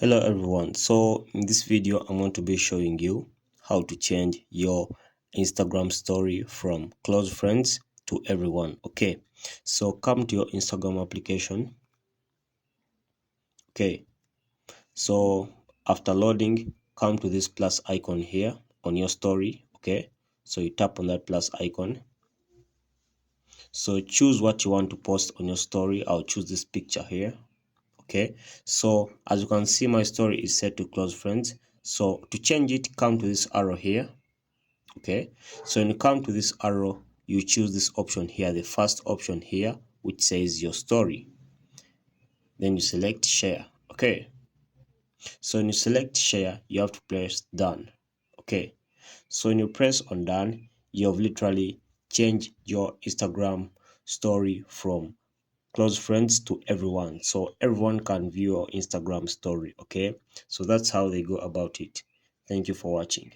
Hello everyone, so in this video I'm going to be showing you how to change your Instagram story from close friends to everyone. Okay, so come to your Instagram application. Okay, so after loading, come to this plus icon here on your story. Okay, so you tap on that plus icon. So choose what you want to post on your story. I'll choose this picture here. Okay, so as you can see, my story is set to close friends. So to change it, come to this arrow here. Okay, so when you come to this arrow, you choose this option here, the first option here, which says your story. Then you select share. Okay, so when you select share, you have to press done. Okay, so when you press on done, you have literally changed your Instagram story from close friends to everyone, so everyone can view your Instagram story. Okay, so that's how they go about it. Thank you for watching.